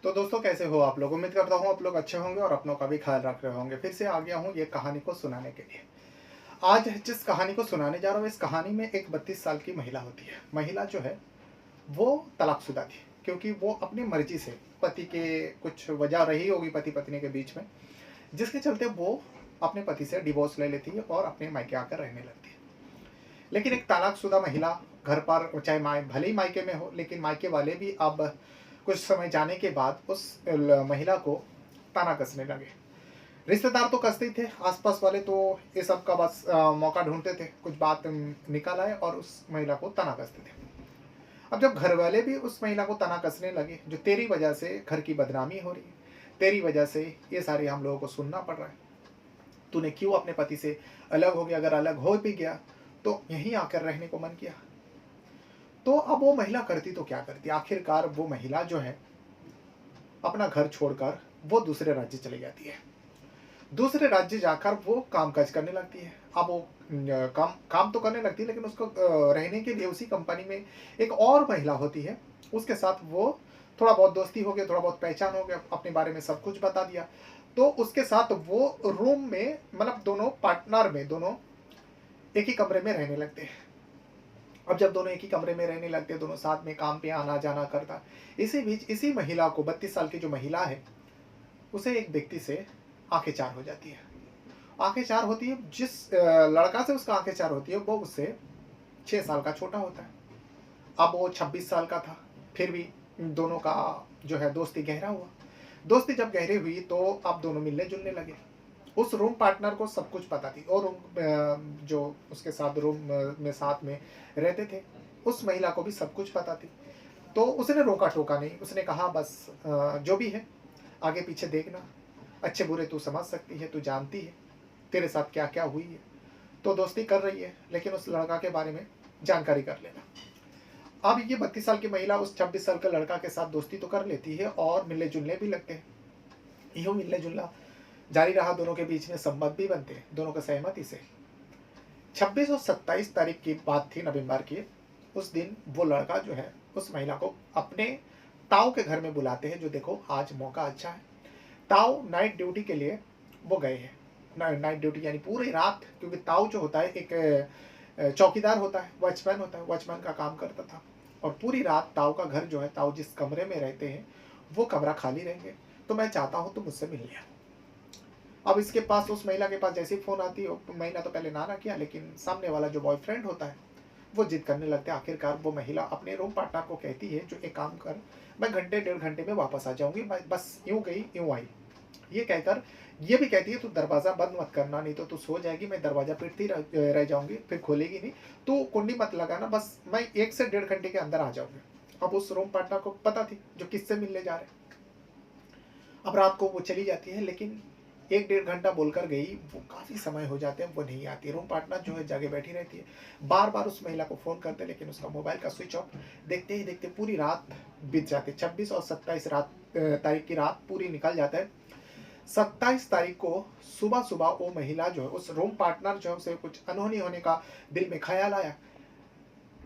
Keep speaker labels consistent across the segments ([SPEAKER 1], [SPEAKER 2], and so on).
[SPEAKER 1] तो दोस्तों कैसे हो आप लोग? उम्मीद करता हूँ आप लोग अच्छे होंगे और अपनों का भी ख्याल रख रहे होंगे। फिर से आ गया हूँ ये कहानी को सुनाने के लिए। आज जिस कहानी को सुनाने जा रहा हूँ, इस कहानी में एक 32 साल की महिला होती है। महिला जो है वो तलाकशुदा थी, क्योंकि वो अपनी मर्जी से, पति के कुछ वजह रही होगी पति पत्नी के बीच में, जिसके चलते वो अपने पति से डिवोर्स ले लेती है और अपने मायके आकर रहने लगती है। लेकिन एक तलाकशुदा महिला घर पर, चाहे भले ही मायके में हो, लेकिन मायके वाले भी अब कुछ समय जाने के बाद उस महिला को ताना कसने लगे। रिश्तेदार तो कसते ही थे, आसपास वाले तो ये सब का बस मौका ढूंढते थे, कुछ बात निकल आए और उस महिला को तना कसते थे। अब जब घर वाले भी उस महिला को तना कसने लगे, जो तेरी वजह से घर की बदनामी हो रही है, तेरी वजह से ये सारे हम लोगों को सुनना पड़ रहा है, तूने क्यों अपने पति से अलग हो गया, अगर अलग हो भी गया तो यहीं आकर रहने को मन किया। तो अब वो महिला करती तो क्या करती, आखिरकार वो महिला जो है अपना घर छोड़कर वो दूसरे राज्य चली जाती है। दूसरे राज्य जाकर वो काम काज करने लगती है। अब वो काम काम तो करने लगती है, लेकिन उसको रहने के लिए उसी कंपनी में एक और महिला होती है। उसके साथ वो थोड़ा बहुत दोस्ती हो गया, थोड़ा बहुत पहचान हो गया, अपने बारे में सब कुछ बता दिया। तो उसके साथ वो रूम में, मतलब दोनों पार्टनर में, दोनों एक ही कमरे में रहने लगते हैं। अब जब दोनों एक ही कमरे में रहने लगते हैं, दोनों साथ में काम पे आना जाना करता। इसी बीच इसी महिला को, 32 साल की जो महिला है, उसे एक व्यक्ति से आंखें चार हो जाती है। आंखें चार होती है, जिस लड़का से उसका आंखें चार होती है वो उससे 6 साल का छोटा होता है। अब वो 26 साल का था। फिर भी इन दोनों का जो है दोस्ती गहरा हुआ। दोस्ती जब गहरी हुई तो अब दोनों मिलने जुलने लगे। उस रूम पार्टनर को सब कुछ पता थी, और जो उसके साथ रूम में साथ में रहते थे, उस महिला को भी सब कुछ पता थी। तो उसने रोका टोका नहीं, उसने कहा बस जो भी है आगे पीछे देखना, अच्छे बुरे तू समझ सकती है, तू जानती है तेरे साथ क्या क्या हुई है। तो दोस्ती कर रही है, लेकिन उस लड़का के बारे में जानकारी कर लेना। अब ये 32 साल की महिला उस 26 साल के लड़का के साथ दोस्ती तो कर लेती है और मिलने जुलने भी लगते हैं। यूं मिलने जुलना जारी रहा, दोनों के बीच में संबंध भी बनते हैं, दोनों का सहमति से। 26 और 27 तारीख की बात थी, नवंबर की। उस दिन वो लड़का जो है उस महिला को अपने ताऊ के घर में बुलाते हैं, जो देखो आज मौका अच्छा है। ताऊ नाइट ड्यूटी के लिए वो गए हैं। नाइट ड्यूटी यानी पूरी रात, क्योंकि ताऊ जो होता है एक चौकीदार होता है, वॉचमैन होता है, वॉचमैन का काम करता था। और पूरी रात ताऊ का घर जो है, ताऊ जिस कमरे में रहते हैं वो कमरा खाली रहेंगे। तो मैं चाहता हूँ तुम मुझसे मिल लिया। अब इसके पास, उस महिला के पास जैसे ही फोन आती है, महिला तो पहले ना किया, लेकिन सामने वाला जो बॉयफ्रेंड होता है वो जिद करने लगते हैं। आखिरकार वो महिला अपने रूम पार्टनर को कहती है, जो एक काम कर, मैं घंटे डेढ़ घंटे में वापस आ जाऊंगी, बस यूं गई यूं आई। ये कहकर ये भी कहती है, तू दरवाज़ा बंद मत करना, नहीं तो तू सो जाएगी, मैं दरवाज़ा पीटती रह जाऊंगी, फिर खोलेगी नहीं। तू कुंडी मत लगाना, बस मैं 1 से 1.5 घंटे के अंदर आ जाऊंगी। अब उस रूम पार्टनर को पता थी जो किससे मिलने जा रहे हैं। अब रात को वो चली जाती है, लेकिन 1 डेढ़ घंटा बोलकर गई, वो काफ़ी समय हो जाते हैं, वो नहीं आती। रूम पार्टनर जो है जगह बैठी रहती है, बार बार उस महिला को फ़ोन करते, लेकिन उसका मोबाइल का स्विच ऑफ। देखते ही देखते पूरी रात बीत जाती है। 26 और 27 तारीख की रात पूरी निकल जाता है। 27 तारीख को सुबह सुबह वो महिला जो है, उस रूम पार्टनर जो है, उसे कुछ अनहोनी होने का दिल में ख्याल आया।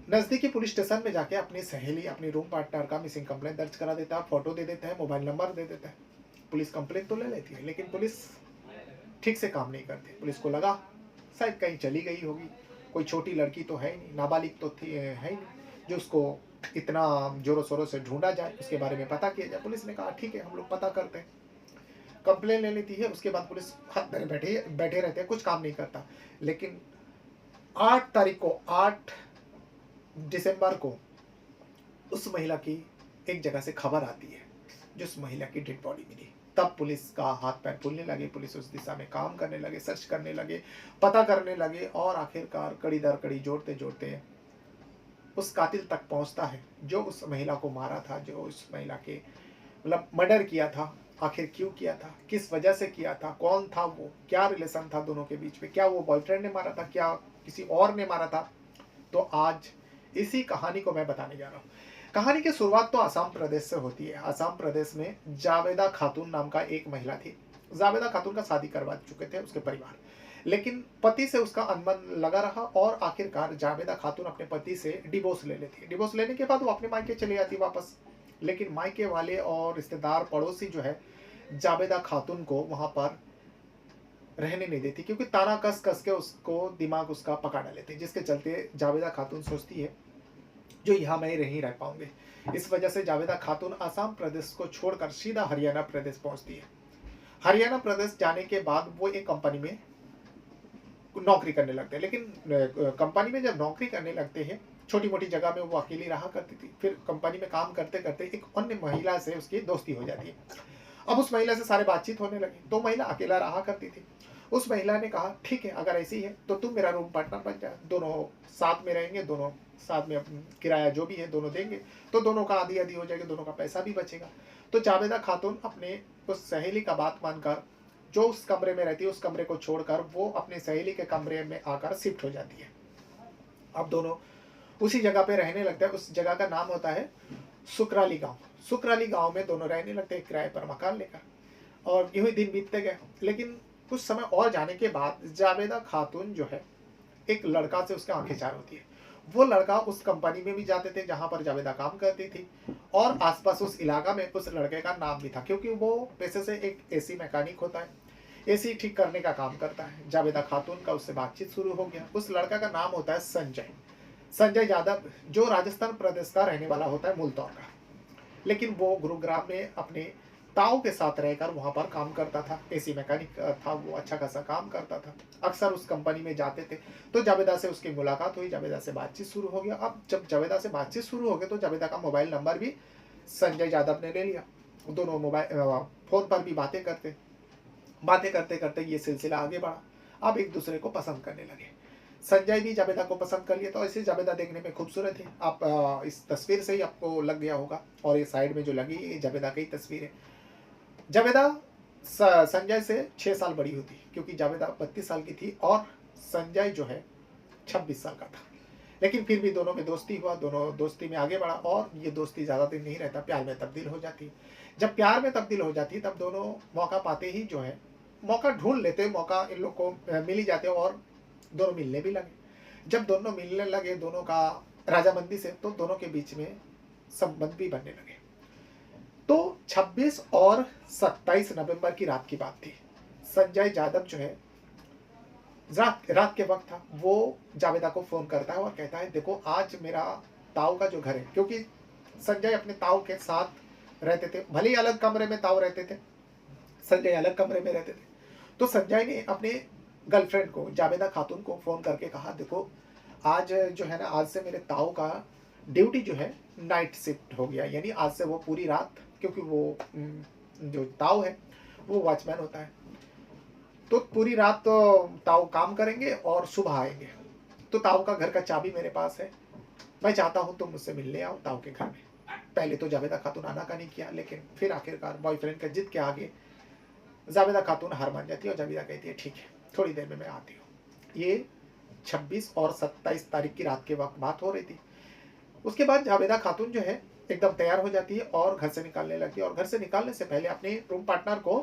[SPEAKER 1] नज़दीकी पुलिस स्टेशन में जाके अपनी सहेली, अपनी रूम पार्टनर का मिसिंग कंप्लेंट दर्ज करा देता है, फोटो दे देता है, मोबाइल नंबर दे देता है। पुलिस कंप्लेंट तो ले लेती है, लेकिन पुलिस ठीक से काम नहीं करती। पुलिस को लगा शायद कहीं चली गई होगी, कोई छोटी लड़की तो है ही नहीं, नाबालिग तो थी है ही नहीं, जो उसको इतना जोरों शोरों से ढूंढा जाए, उसके बारे में पता किया जाए। पुलिस ने कहा ठीक है, हम लोग पता करते हैं। कंप्लेन ले लेती है। उसके बाद पुलिस हाथ धरे बैठे बैठे रहते हैं, कुछ काम नहीं करता। लेकिन 8 तारीख को, 8 दिसंबर को उस महिला की एक जगह से खबर आती है, जो उस महिला की डेड बॉडी मिली। तब पुलिस का हाथ पैर फूलने लगे, पुलिस उस दिशा में काम करने लगे, सर्च करने लगे, पता करने लगे, और आखिरकार कड़ी दर कड़ी जोड़ते जोड़ते उस कातिल तक पहुंचता है, जो उस महिला को मारा था, जो उस महिला के मतलब मर्डर किया था। आखिर क्यों किया था, किस वजह से किया था, कौन था वो, क्या रिलेशन था दोनों के बीच में, क्या वो बॉयफ्रेंड ने मारा था, क्या किसी और ने मारा था। तो आज इसी कहानी को मैं बताने जा रहा हूँ। कहानी की शुरुआत तो आसाम प्रदेश से होती है। आसाम प्रदेश में जावेदा खातून नाम का एक महिला थी। जावेदा खातून का शादी करवा चुके थे उसके परिवार, लेकिन पति से उसका अनबन लगा रहा, और आखिरकार जावेदा खातून अपने पति से डिवोर्स ले लेती है। डिवोर्स लेने के बाद वो अपने मायके चली जाती वापस। लेकिन मायके वाले और रिश्तेदार पड़ोसी जो है जावेदा खातून को वहाँ पर रहने नहीं देती, क्योंकि ताना कस कस के उसको दिमाग उसका पका डाले थे, जिसके चलते जावेदा खातून सोचती है जो यहाँ मैं नहीं रह पाऊंगी। इस वजह से जावेदा खातून आसाम प्रदेश को छोड़कर सीधा हरियाणा प्रदेश पहुंचती है। हरियाणा प्रदेश जाने के बाद वो एक कंपनी में नौकरी करने लगते हैं, लेकिन कंपनी में जब नौकरी करने लगते हैं छोटी मोटी जगह में वो अकेली रहा करती थी। फिर कंपनी में काम करते करते एक अन्य महिला से उसकी दोस्ती हो जाती है। अब उस महिला से सारे बातचीत होने लगी, तो महिला अकेला रहा करती थी। उस महिला ने कहा ठीक है, अगर ऐसी है तो तुम मेरा रूम पार्टनर बन जा, दोनों साथ में रहेंगे, दोनों साथ में किराया जो भी है दोनों देंगे, तो दोनों का आधी आधी हो जाएगी, दोनों का पैसा भी बचेगा। तो जावेदा खातून अपने उस सहेली का बात मानकर जो उस कमरे में रहती है उस कमरे को छोड़कर वो अपने सहेली के कमरे में आकर शिफ्ट हो जाती है। अब दोनों उसी जगह पे रहने लगते हैं। उस जगह का नाम होता है सुकराली गांव। सुकराली गांव में दोनों रहने लगते हैं किराए पर मकान लेकर, और यूं ही दिन बीतते गए। लेकिन कुछ समय और जाने के बाद जावेदा खातून जो है एक लड़का से उसकी आंखें चार होती है। वो लड़का उस कंपनी में भी जाते थे जहां पर जावेदा काम करती थी, और आसपास उस इलाका में उस लड़के का नाम भी था, क्योंकि वो पेशे से एक एसी मैकेनिक होता है, एसी ठीक करने का काम करता है। जावेदा खातून का उससे बातचीत शुरू हो गया। उस लड़का का नाम होता है संजय, संजय यादव, जो राजस्थान प्रदेश का रहने वाला होता है मूलतौर का। लेकिन वो गुरुग्राम में अपने ताऊ के साथ रहकर वहां पर काम करता था, एसी मैकेनिक था वो, अच्छा खासा काम करता था। अक्सर उस कंपनी में जाते थे। तो जावेदा से उसकी मुलाकात हुई, जावेदा से बातचीत शुरू हो गया। अब जब जावेदा से बातचीत शुरू हो गई तो जावेदा का मोबाइल नंबर भी संजय यादव ने ले लिया। दोनों मोबाइल फोन पर भी बातें करते करते ये सिलसिला आगे बढ़ा। अब एक दूसरे को पसंद करने लगे। संजय भी जावेदा को पसंद कर लिया। तो ऐसे जावेदा देखने में खूबसूरत है। आप इस तस्वीर से ही आपको लग गया होगा, और ये साइड में जो लगी ये जावेदा की तस्वीर है। जावेदा संजय से 6 साल बड़ी होती, क्योंकि जावेदा 32 साल की थी और संजय जो है 26 साल का था। लेकिन फिर भी दोनों में दोस्ती हुआ, दोनों दोस्ती में आगे बढ़ा, और ये दोस्ती ज़्यादा दिन नहीं रहता, प्यार में तब्दील हो जाती। जब प्यार में तब्दील हो जाती तब दोनों मौका पाते ही जो है मौका ढूंढ लेते, मौका इन लोग को मिल ही जाते, और दोनों मिलने भी लगे। जब दोनों मिलने लगे दोनों का राजामंदी से, तो दोनों के बीच में संबंध भी बनने लगे। तो 26 और 27 नवंबर की रात की बात थी। संजय यादव जो है रात के वक्त था, वो जावेदा को फोन करता है और कहता है देखो आज मेरा ताऊ का जो घर है, क्योंकि संजय अपने ताऊ के साथ रहते थे, भले ही अलग कमरे में ताऊ रहते थे, संजय अलग कमरे में रहते थे। तो संजय ने अपने गर्लफ्रेंड को जावेदा खातून को फोन करके कहा देखो आज जो है ना, आज से मेरे ताऊ का ड्यूटी जो है नाइट शिफ्ट हो गया, यानी आज से वो पूरी रात, क्योंकि वो जो ताऊ है वो वॉचमैन होता है, तो पूरी रात तो ताऊ काम करेंगे और सुबह आएंगे। तो ताऊ का घर का चाबी मेरे पास है, मैं चाहता हूँ तुम मुझसे मिलने आओ ताऊ के घर में। पहले तो जावेदा खातून आना का नहीं किया, लेकिन फिर आखिरकार बॉयफ्रेंड के जिद के आगे जावेदा खातून हार मान जाती है और जावेदा कहती है ठीक है थोड़ी देर में मैं आती हूँ। ये 26 और 27 तारीख की रात के वक्त बात हो रही थी। उसके बाद जावेदा खातून जो है एकदम तैयार हो जाती है और घर से निकालने लगती है, और घर से निकालने से पहले अपने रूम पार्टनर को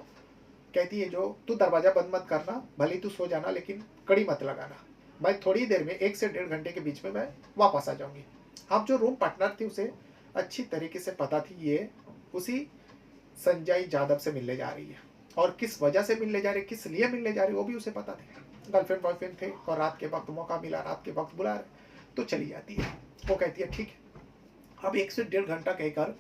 [SPEAKER 1] कहती है जो तू दरवाजा बंद मत करना, भले तू सो जाना लेकिन कड़ी मत लगाना, मैं थोड़ी देर में 1 से 1.5 घंटे के बीच में मैं वापस आ जाऊंगी। अब जो रूम पार्टनर थी उसे अच्छी तरीके से पता थी ये उसी संजय यादव से मिलने जा रही है, और किस वजह से मिलने जा रही, किस लिए मिलने जा रही वो भी उसे पता थी। गर्लफ्रेंड बॉयफ्रेंड थे और रात के वक्त मौका मिला, रात के वक्त बुला रहे, तो चली जाती है। वो कहती है ठीक है। अब 1 से 1.5 घंटा कहकर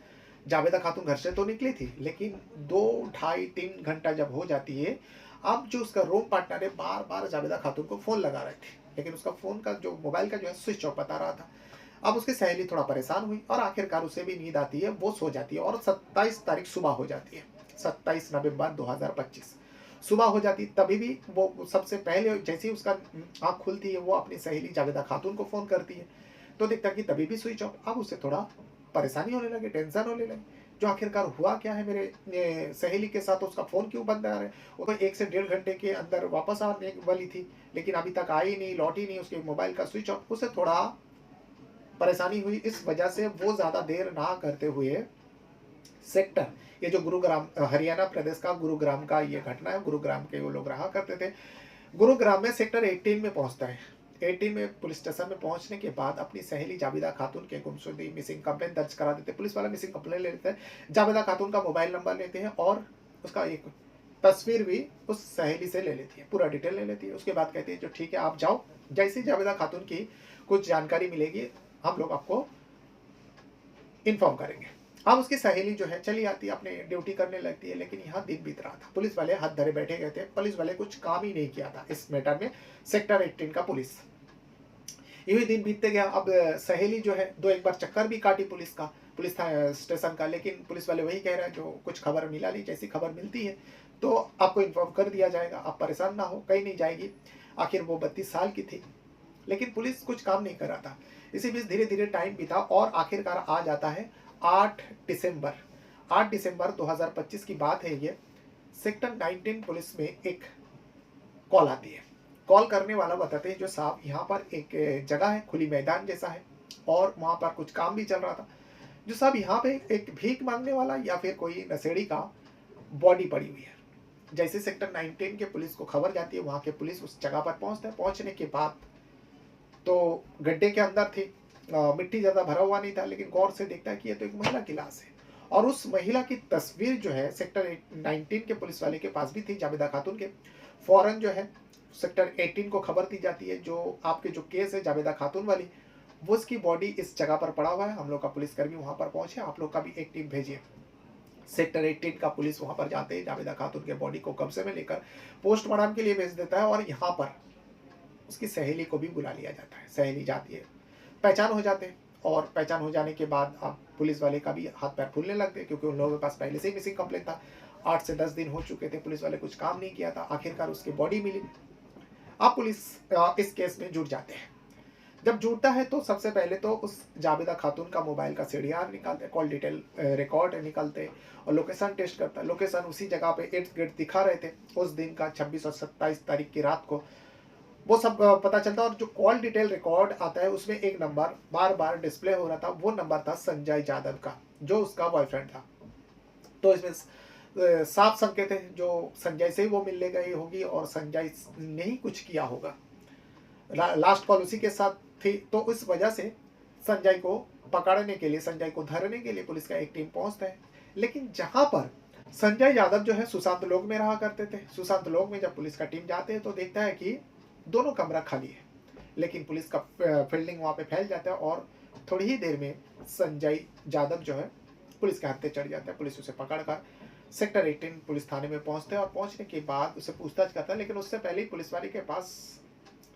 [SPEAKER 1] जावेदा खातून घर से तो निकली थी, लेकिन 2, ढाई, 3 घंटा जब हो जाती है, अब जो उसका रूम पार्टनर है बार बार जावेदा खातून को फ़ोन लगा रहे थे, लेकिन उसका फ़ोन का जो मोबाइल का जो है स्विच ऑफ बता रहा था। अब उसकी सहेली थोड़ा परेशान हुई और आखिरकार उसे भी नींद आती है, वो सो जाती है, और 27 तारीख सुबह हो जाती है, 27 नवंबर 2025 सुबह हो जाती। तभी भी वो सबसे पहले जैसे ही उसका आँख खुलती है वो अपनी सहेली जावेदा खातून को फ़ोन करती है, तो देखता कि तभी भी स्विच ऑफ। अब उसे थोड़ा परेशानी होने लगी, टेंशन होने लगी, जो आखिरकार हुआ क्या है मेरे सहेली के साथ, उसका फ़ोन क्यों बंद आ रहा है। वो तो 1 से 1.5 घंटे के अंदर वापस आने वाली थी, लेकिन अभी तक आई नहीं, लौटी नहीं, उसके मोबाइल का स्विच ऑफ। उसे थोड़ा परेशानी हुई। इस वजह से वो ज़्यादा देर ना करते हुए सेक्टर, ये जो गुरुग्राम हरियाणा प्रदेश का गुरुग्राम का ये घटना है, गुरुग्राम के वो लोग रहा करते थे, गुरुग्राम में सेक्टर 18 में पहुंचता है। 18 में पुलिस स्टेशन में पहुंचने के बाद अपनी सहेली जावेदा खातून के गुमशुदगी मिसिंग कंप्लेंट दर्ज करा देते। पुलिस वाला मिसिंग कंप्लेंट ले लेते हैं, जावेदा खातून का मोबाइल नंबर लेते हैं और उसका एक तस्वीर भी उस सहेली से ले लेती है, पूरा डिटेल ले लेती है। उसके बाद कहती है जो ठीक है आप जाओ, जैसे ही जावेदा खातून की कुछ जानकारी मिलेगी हम लोग आपको इन्फॉर्म करेंगे। अब उसकी सहेली जो है चली आती है, अपने ड्यूटी करने लगती है, लेकिन यहाँ दिन बीत रहा था। पुलिस वाले हाथ धरे बैठे गए थे, पुलिस वाले कुछ काम ही नहीं किया था इस मैटर में। सेक्टर 18 का पुलिस यही दिन बीतते गया। अब सहेली जो है दो एक बार चक्कर भी काटी पुलिस स्टेशन का, लेकिन पुलिस वाले वही कह रहे हैं जो कुछ खबर मिला नहीं, जैसी खबर मिलती है तो आपको इन्फॉर्म कर दिया जाएगा, आप परेशान ना हो, कहीं नहीं जाएगी। आखिर वो 32 साल की थी, लेकिन पुलिस कुछ काम नहीं कर रहा था। इसी बीच धीरे धीरे टाइम बीता और आखिरकार आ जाता है 8 दिसंबर। 8 दिसंबर 2025 की बात है ये। सेक्टर 19 पुलिस में एक कॉल आती है। कॉल करने वाला बताते हैं जो साहब यहाँ पर एक जगह है, खुली मैदान जैसा है और वहाँ पर कुछ काम भी चल रहा था। जो साहब यहाँ पे एक भीख मांगने वाला या फिर कोई नशेड़ी का बॉडी पड़ी हुई है। जैसे सेक्टर 19 के पुलिस को खबर जाती है, वहाँ के पुलिस उस जगह पर पहुँचते हैं। पहुँचने के बाद तो गड्ढे के अंदर थी, मिट्टी ज़्यादा भरा हुआ नहीं था, लेकिन गौर से देखता है कि ये तो एक महिला की लाश है। और उस महिला की तस्वीर जो है सेक्टर 19 के पुलिस वाले के पास भी थी, जावेदा खातून के। फौरन जो है सेक्टर 18 को खबर दी जाती है, जो आपके जो केस है जावेदा खातून वाली, वो उसकी बॉडी इस जगह पर पड़ा हुआ है, हम लोग का पुलिसकर्मी वहाँ पर पहुँचे, आप लोग का भी एक टीम भेजिए। सेक्टर 18 का पुलिस वहाँ पर जाते हैं, जावेदा खातून के बॉडी को कब्जे में लेकर पोस्टमार्टम के लिए भेज देता है और यहाँ पर उसकी सहेली को भी बुला लिया जाता है। सहेली जाती है, पहचान हो जाते हैं और पहचान हो जाने के बाद अब पुलिस वाले का भी हाथ पैर फूलने लगते हैं, क्योंकि उन लोगों के पास पहले से ही मिसिंग कंप्लेंट था। 8 से 10 दिन हो चुके थे, पुलिस वाले कुछ काम नहीं किया था, आखिरकार उसकी बॉडी मिली। अब पुलिस इस केस में जुट जाते हैं। जब जुड़ता है तो सबसे पहले तो उस जावेदा खातून का मोबाइल का सीडीआर निकालते, कॉल डिटेल रिकॉर्ड निकालते और लोकेशन टेस्ट करता है। लोकेशन उसी जगह पे इर्द गिर्द दिखा रहे थे उस दिन का, 26 और 27 तारीख की रात को, वो सब पता चलता है। और जो कॉल डिटेल रिकॉर्ड आता है उसमें एक नंबर बार बार डिस्प्ले हो रहा था, वो नंबर था संजय यादव का, जो उसका बॉयफ्रेंड था। तो इसमें साफ संकेत है जो संजय से ही वो मिलने गई होगी और संजय ने ही कुछ किया होगा। लास्ट कॉल उसी के साथ थी, तो इस वजह से संजय को पकड़ने के लिए, संजय को धरने के लिए पुलिस का एक टीम पहुंचता है। लेकिन जहां पर संजय यादव जो है सुशांत लोक में रहा करते थे, सुशांत लोक में जब पुलिस का टीम जाते हैं तो देखता है कि दोनों कमरा खाली है, लेकिन पुलिस का फील्डिंग वहाँ पे फैल जाता है और थोड़ी ही देर में संजय यादव जो है पुलिस के हत्थे चढ़ जाता है। पुलिस उसे पकड़कर सेक्टर 18 पुलिस थाने में पहुंचते हैं और पहुंचने के बाद उसे पूछताछ करता है। लेकिन उससे पहले ही पुलिस वाले के पास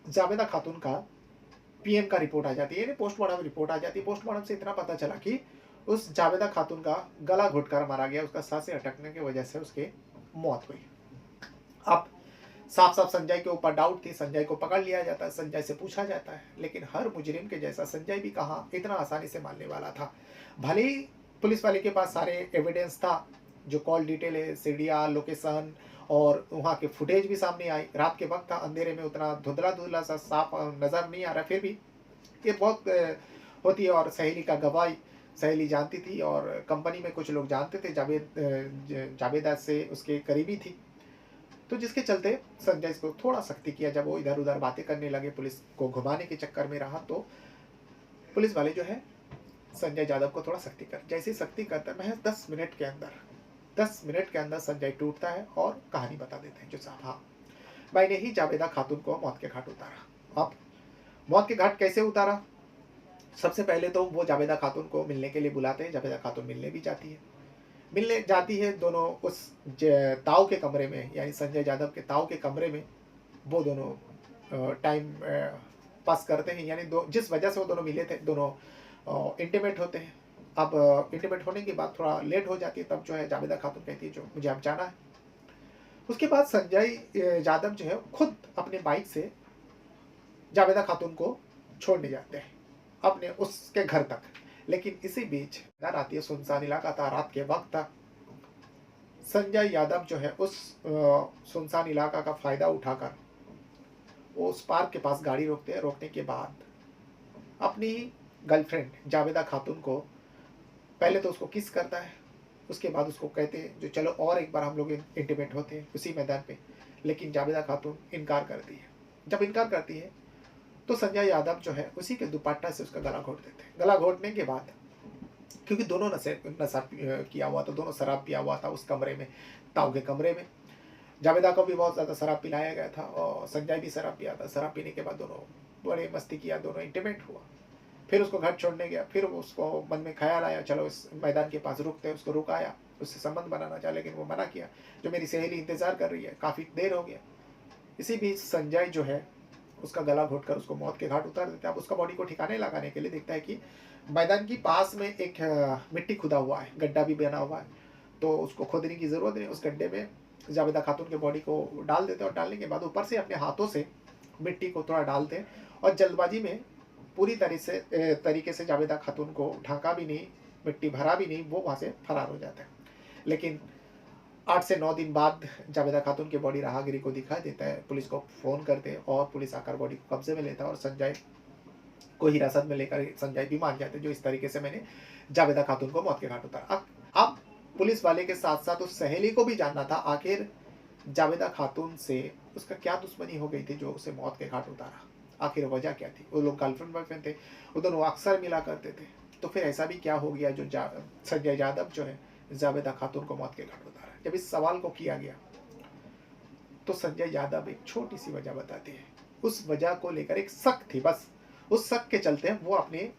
[SPEAKER 1] जावेदा खातून का पीएम का रिपोर्ट आ जाती है, यानी पोस्टमार्टम रिपोर्ट आ जाती है। पोस्टमार्टम से इतना पता चला कि उस जावेदा खातून का गला घुटकर मारा गया, उसका सांसें अटकने की वजह से उसकी मौत हुई। अब साफ साफ संजय के ऊपर डाउट थी, संजय को पकड़ लिया जाता है, संजय से पूछा जाता है, लेकिन हर मुजरिम के जैसा संजय भी कहाँ इतना आसानी से मानने वाला था। भले ही पुलिस वाले के पास सारे एविडेंस था, जो कॉल डिटेल है, सीडीआर, लोकेशन और वहाँ के फुटेज भी सामने आई। रात के वक्त था, अंधेरे में उतना धुंधला धुंधला सा साफ नज़र नहीं आ रहा, फिर भी ये बहुत होती है। और सहेली का गवाही सहेली जानती थी और कंपनी में कुछ लोग जानते थे, जावेदा से उसके करीबी थी, तो जिसके चलते संजय को थोड़ा सख्ती किया। जब वो इधर उधर बातें करने लगे, पुलिस को घुमाने के चक्कर में रहा, तो पुलिस वाले जो है संजय यादव को थोड़ा सख्ती कर, जैसे सख्ती करता है महज 10 मिनट के अंदर संजय टूटता है और कहानी बता देते हैं जो साहब, हाँ मैंने ही जावेदा खातून को मौत के घाट उतारा। अब मौत के घाट कैसे उतारा? सबसे पहले तो वो जावेदा खातून को मिलने के लिए बुलाते हैं, जावेदा खातून मिलने जाती है। दोनों उस ताऊ के कमरे में, यानी संजय यादव के ताऊ के कमरे में वो दोनों टाइम पास करते हैं, यानी जिस वजह से वो दोनों मिले थे, दोनों इंटीमेट होते हैं। अब इंटीमेट होने के बाद थोड़ा लेट हो जाती है, तब जो है जावेदा खातून कहती है जो मुझे अब जाना है। उसके बाद संजय यादव जो है खुद अपने बाइक से जावेदा खातून को छोड़ने जाते हैं अपने उसके घर तक। लेकिन इसी बीच आती है, सुनसान इलाका था, रात के वक्त था। संजय यादव जो है उस सुनसान इलाका का फायदा उठाकर वो उस पार्क के पास गाड़ी रोकते हैं। रोकने के बाद अपनी गर्लफ्रेंड जावेदा खातून को पहले तो उसको किस करता है, उसके बाद उसको कहते हैं जो चलो और एक बार हम लोग इंटीमेट होते हैं उसी मैदान पे। लेकिन जावेदा खातून इनकार करती है। जब इनकार करती है तो संजय यादव जो है उसी के दुपट्टा से उसका गला घोट देते हैं। गला घोटने के बाद, क्योंकि दोनों नशा किया हुआ था, दोनों शराब पिया हुआ था उस कमरे में, ताऊ के कमरे में। जावेदा को भी बहुत ज़्यादा शराब पिलाया गया था और संजय भी शराब पिया था। शराब पीने के बाद दोनों बड़े मस्ती किया, दोनों इंटीमेट हुआ। फिर उसको घर छोड़ने गया, फिर उसको मन में ख्याल आया चलो इस मैदान के पास रुकते हैं। उसको रुकाया, उससे संबंध बनाना चाहा, लेकिन वो मना किया, जो मेरी सहेली इंतज़ार कर रही है, काफ़ी देर हो गया। इसी बीच संजय जो है उसका गला घोटकर उसको मौत के घाट उतार देता है। अब उसका बॉडी को ठिकाने लगाने के लिए देखता है कि मैदान की पास में एक मिट्टी खुदा हुआ है, गड्ढा भी बना हुआ है, तो उसको खोदने की ज़रूरत नहीं। उस गड्ढे में जावेदा खातून के बॉडी को डाल देते हैं और डालने के बाद ऊपर से अपने हाथों से मिट्टी को थोड़ा डालते हैं और जल्दबाजी में पूरी तरीके से जावेदा खातून को ढांका भी नहीं, मिट्टी भरा भी नहीं, वो वहाँ से फरार हो जाता है। लेकिन 8 से 9 दिन बाद जावेदा खातून की बॉडी राहगीरी को दिखा देता है, पुलिस को फ़ोन करते हैं और पुलिस आकर बॉडी को कब्जे में लेता है और संजय को हिरासत में लेकर संजय भी मान जाते हैं, जो इस तरीके से मैंने जावेदा खातून को मौत के घाट उतारा। अब पुलिस वाले के साथ साथ उस सहेली को भी जानना था आखिर जावेदा खातून से उसका क्या दुश्मनी हो गई थी जो उसे मौत के घाट उतारा, आखिर वजह क्या थी। वो लोग गर्लफ्रेंड बॉयफ्रेंड थे, वो दोनों अक्सर मिला करते थे, तो फिर ऐसा भी क्या हो गया जो संजय यादव जो है जावेदा खातून को मौत के घाट उतारा। जब इस सवाल को किया गया तो संजय यादव एक छोटी सी वजह बताते हैं। उस वजह को लेकर एक शक थी, बस उस शक के चलते वो अपने,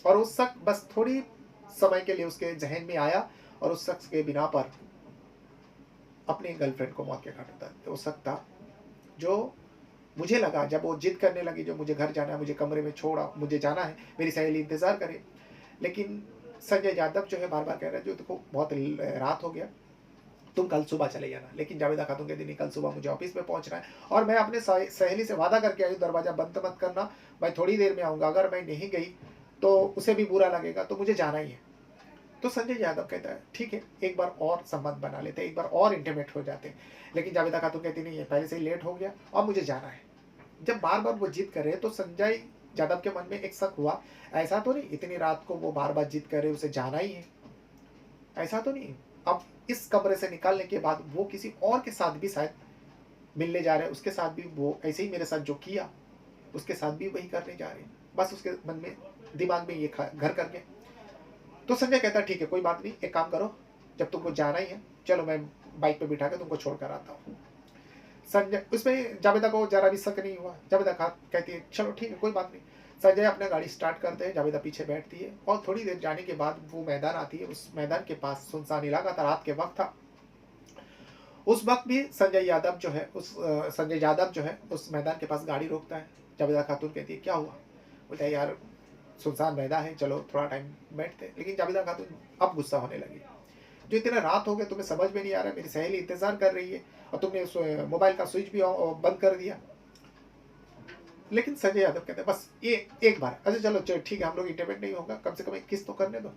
[SPEAKER 1] और उस शक बस थोड़ी समय के लिए उसके जहन में आया और उस शख्स के बिना पर अपने गर्लफ्रेंड को मौत के घाट उतार। तो शक था जो मुझे लगा जब वो जिद करने लगी, जो मुझे घर जाना है, मुझे कमरे में छोड़ा, मुझे जाना है, मेरी सहेली इंतजार करे। लेकिन संजय यादव जो है बार बार कह रहा है जो देखो बहुत रात हो गया, तुम कल सुबह चले जाना। लेकिन जावेदा खातून के दिन कल सुबह मुझे ऑफिस में पहुंचना है और मैं अपने सहेली से वादा करके आई, दरवाजा बंद मत करना, मैं थोड़ी देर में आऊँगा, अगर मैं नहीं गई तो उसे भी बुरा लगेगा, तो मुझे जाना ही है। तो संजय यादव कहता है ठीक है, एक बार और संबंध बना लेते हैं, एक बार और इंटीमेट हो जाते हैं। लेकिन जावेदा खातून कहती नहीं है, पहले से ही लेट हो गया और मुझे जाना है। जब बार बार वो जिद करे तो संजय यादव के मन में एक शक हुआ, ऐसा तो नहीं इतनी रात को वो बार बार जिद करे उसे जाना ही है, ऐसा तो नहीं अब इस कमरे से निकालने के बाद वो किसी और के साथ भी शायद मिलने जा रहे हैं, उसके साथ भी वो ऐसे ही मेरे साथ जो किया उसके साथ भी वही करने जा रहे हैं। बस उसके मन में दिमाग में ये घर कर गया। तो संजय कहता है ठीक है कोई बात नहीं, एक काम करो, जब तुमको जाना ही है चलो मैं बाइक पे बिठा के तुमको छोड़ कर आता हूँ। संजय, उसमें जावेदा को जरा भी शक नहीं हुआ। जावेदा कहती है चलो ठीक है कोई बात नहीं। संजय अपना गाड़ी स्टार्ट करते हैं, जावेदा पीछे बैठती है और थोड़ी देर जाने के बाद वो मैदान आती है। उस मैदान के पास सुनसान इलाका था, रात के वक्त था। उस वक्त भी संजय यादव जो है उस मैदान के पास गाड़ी रोकता है। जावेदा खातून कहती है क्या हुआ, बोलता है यार सुनसान मैदान है, चलो थोड़ा टाइम बैठते हैं। लेकिन जावेदा खातून अब गुस्सा होने लगी, जो इतना रात हो गए तुम्हें समझ में नहीं आ रहा है, मेरी सहेली इंतजार कर रही है और तुमने मोबाइल का स्विच भी बंद कर दिया। लेकिन संजय यादव कहते हैं बस ये एक बार, अच्छा चलो ठीक है हम लोग इंटरमेट नहीं होगा, कम से कम एक किस तो करने दो।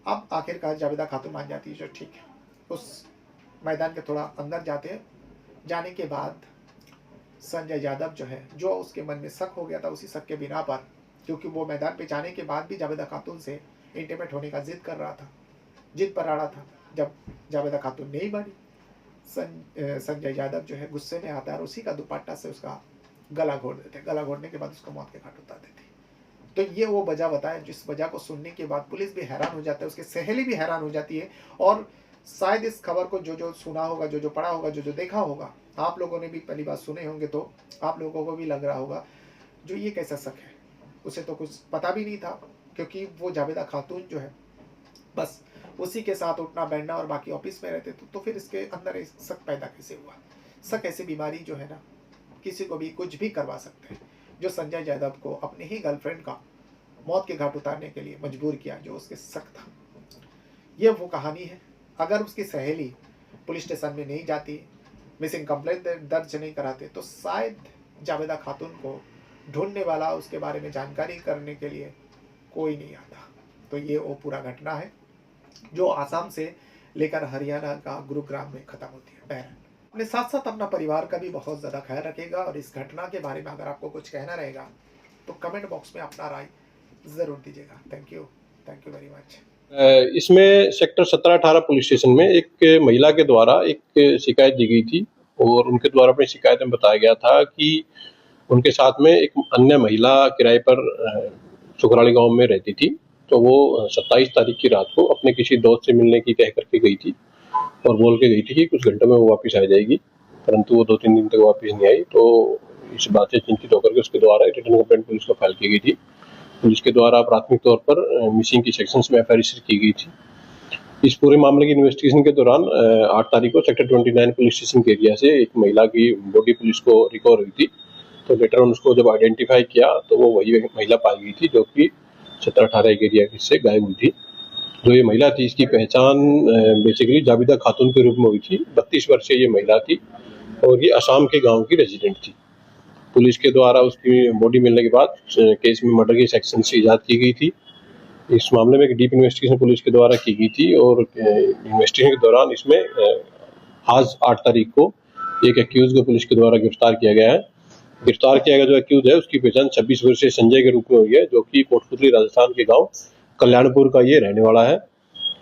[SPEAKER 1] अब आखिरकार जावेदा खातून मान जाती है, जो ठीक है। उस मैदान के थोड़ा अंदर जाते हैं। जाने के बाद संजय यादव जो है, जो उसके मन में शक हो गया था, उसी शक के बिना पर, क्योंकि वो मैदान पे जाने के बाद भी जावेदा खातून से इंटीमेट होने का जिद कर रहा था, जिद पर अड़ा था। जब जावेदा खातून नहीं मानी, संजय यादव जो है गुस्से में आता है और उसी का दुपट्टा से उसका गला घोट देते। गला घोटने के बाद उसको मौत के घाट उतार देते। तो ये वो वजह बताया, जिस वजह को सुनने के बाद पुलिस भी हैरान हो जाता है, उसकी सहेली भी हैरान हो जाती है। और शायद इस खबर को जो सुना होगा, जो पढ़ा होगा, जो देखा होगा, आप लोगों ने भी पहली बार सुने होंगे, तो आप लोगों को भी लग रहा होगा जो ये कैसा शक है, उसे तो कुछ पता भी नहीं था, क्योंकि वो जावेदा खातून जो है बस उसी के साथ उठना बैठना और बाकी ऑफिस में रहते। तो फिर इसके अंदर शक पैदा कैसे हुआ। शक ऐसी बीमारी जो है ना, किसी को भी कुछ भी करवा सकते हैं। जो संजय यादव को अपने ही गर्लफ्रेंड का मौत के घाट उतारने के लिए मजबूर किया, जो उसके शक था, ये वो कहानी है। अगर उसकी सहेली पुलिस स्टेशन में नहीं जाती, मिसिंग कंप्लेंट दर्ज नहीं कराते, तो शायद जावेदा खातून को ढूंढने वाला, उसके बारे में जानकारी करने के लिए कोई नहीं आता। तो ये वो पूरा घटना है जो आसाम से लेकर हरियाणा का गुरुग्राम में खत्म होती है। बहरहाल अपने साथ साथ अपना परिवार का भी बहुत ज़्यादा ख्याल रखेगा। और इस घटना के बारे में अगर आपको कुछ कहना रहेगा तो कमेंट बॉक्स में अपना राय ज़रूर दीजिएगा। Thank you very much.
[SPEAKER 2] इसमें सेक्टर 17-18 पुलिस स्टेशन में एक महिला के द्वारा एक शिकायत दी गई थी और उनके द्वारा अपनी शिकायत में बताया गया था कि उनके साथ में एक अन्य महिला किराए पर सुखराली गांव में रहती थी। तो वो 27 तारीख की रात को अपने किसी दोस्त से मिलने की कह करके गई थी और बोल के गई थी कि कुछ घंटों में वो वापस आ जाएगी, परंतु वो 2-3 दिन तक वापस नहीं आई। तो इस बात से चिंतित होकर के उसके द्वारा रिटर्न कंप्लेंट पुलिस को फाइल की गई थी। पुलिस के द्वारा प्राथमिक तौर पर मिसिंग की सेक्शंस में एफआईआर रजिस्टर की गई थी। इस पूरे मामले की इन्वेस्टिगेशन के दौरान 8 तारीख को सेक्टर 29 पुलिस स्टेशन के एरिया से एक महिला की बॉडी पुलिस को रिकवर हुई थी। तो लेटर ऑन उसको जब आइडेंटिफाई किया तो वो वही महिला पाई गई थी जो कि 17-18 के एरिया से गायब हुई थी। जो ये महिला थी इसकी पहचान बेसिकली जाबिदा खातून के रूप में हुई थी। 32 वर्षीय ये महिला थी और ये असम के गांव की रेजिडेंट थी। पुलिस के द्वारा उसकी बॉडी मिलने के बाद केस में मर्डर की सेक्शन से इजाद की गई थी। इस मामले में एक डीप इन्वेस्टिगेशन पुलिस के द्वारा की गई थी और इन्वेस्टिगेशन के दौरान इसमें आज 8 तारीख को एक एक्यूज को पुलिस के द्वारा गिरफ्तार किया गया है। गिरफ्तार किया गया जो एक्यूज है उसकी पहचान 26 वर्षीय संजय के रूप में हुई है, जो कि कोटपुतली राजस्थान के गांव कल्याणपुर का ये रहने वाला है।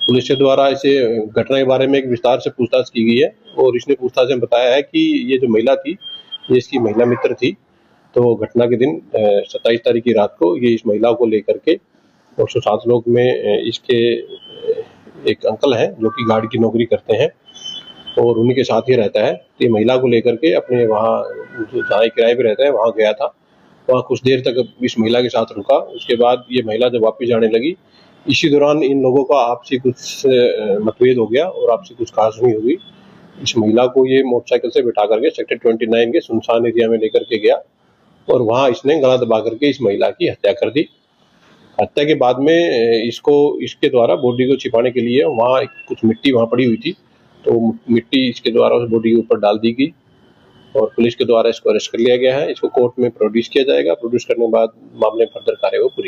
[SPEAKER 2] पुलिस के द्वारा इसे घटना के बारे में एक विस्तार से पूछताछ की गई है और इसने पूछताछ में बताया है कि ये जो महिला थी ये इसकी महिला मित्र थी। तो घटना के दिन 27 तारीख की रात को ये इस महिला को लेकर के 107 लोग में इसके एक अंकल हैं जो कि गाड़ी की नौकरी करते हैं और उन्हीं के साथ ही रहता है। तो ये महिला को लेकर के अपने वहाँ जो जहाँ किराए पे रहता है वहाँ गया था। वहाँ कुछ देर तक इस महिला के साथ रुका। उसके बाद ये महिला जब वापस जाने लगी, इसी दौरान इन लोगों का आपसी कुछ मतभेद हो गया और आपसी कुछ कहासुनी हो गई। इस महिला को ये मोटरसाइकिल से बिठा करके सेक्टर 29 के सुनसान एरिया में लेकर के गया और वहाँ इसने गला दबा करके इस महिला की हत्या कर दी। हत्या के बाद में इसके द्वारा बॉडी को छिपाने के लिए वहाँ कुछ मिट्टी वहाँ पड़ी हुई थी, तो मिट्टी इसके द्वारा उस बॉडी के ऊपर डाल दी गई और पुलिस के द्वारा इसको अरेस्ट कर लिया गया है। इसको कोर्ट में प्रोड्यूस किया जाएगा। प्रोड्यूस करने के बाद मामले में फर्दर कार्रवाई पूरी